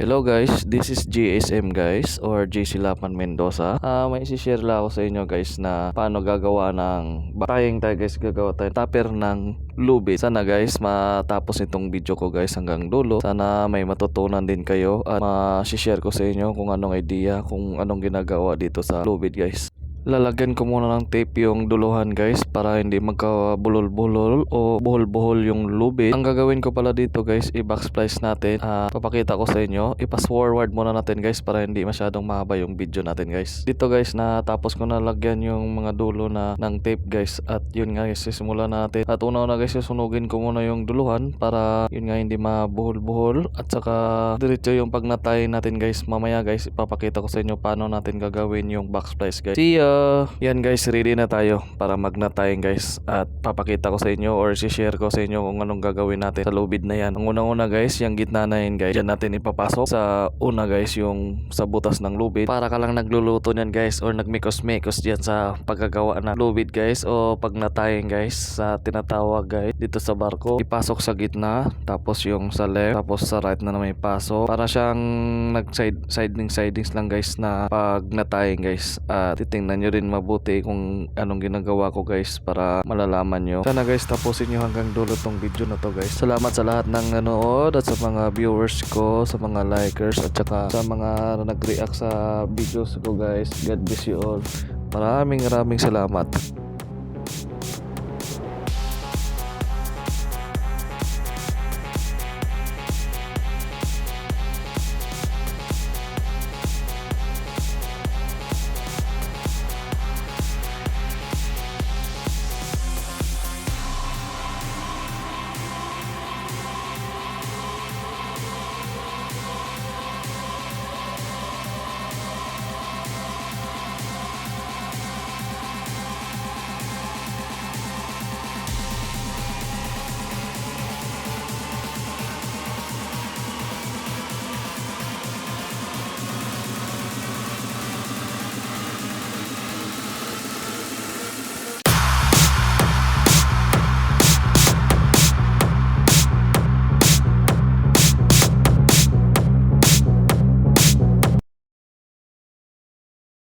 Hello guys, this is GSM guys or JC Lapan Mendoza. May isi-share lang ako sa inyo guys na paano gagawa ng tayong tayo guys, gagawa tayo tupper ng lubid. Sana guys matapos itong video ko guys hanggang dulo. Sana may matutunan din kayo at ma-share ko sa inyo kung anong idea, kung anong ginagawa dito sa lubid guys. Lalagyan ko muna ng tape yung duluhan guys para hindi magkabulol-bulol o buhol-buhol yung lubid. Ang gagawin ko pala dito guys, i-backsplice natin. Papakita ko sa inyo. I-pass forward muna natin guys para hindi masyadong mahaba yung video natin guys. Dito guys, natapos ko na lagyan yung mga dulo na ng tape guys. At yun nga guys, simulan natin. At una-una guys, susunugin ko muna yung duluhan para yun nga hindi mabuhol-buhol. At saka diretso yung pagnatay natin guys. Mamaya guys, ipapakita ko sa inyo paano natin gagawin yung backsplice guys. See ya! Yan guys, ready na tayo para magnatayin guys. At papakita ko sa inyo or share ko sa inyo kung anong gagawin natin sa lubid na yan. Ang unang-una guys, yung gitna na yan guys, yan natin ipapasok sa una guys, yung sa butas ng lubid. Para ka lang nagluluto niyan guys or nagmikos-mikos dyan sa paggagawa ng lubid guys o pagnatayin guys sa tinatawag guys dito sa barko. Ipasok sa gitna, tapos yung sa left, tapos sa right na naman ipasok. Para siyang sidings lang guys na pagnatayin guys. At titingnan nyo rin mabuti kung anong ginagawa ko guys para malalaman nyo. Sana guys tapusin nyo hanggang dulo tong video na to guys. Salamat sa lahat ng nanood at sa mga viewers ko, sa mga likers at saka sa mga nag-react sa videos ko guys. God bless you all. Maraming salamat.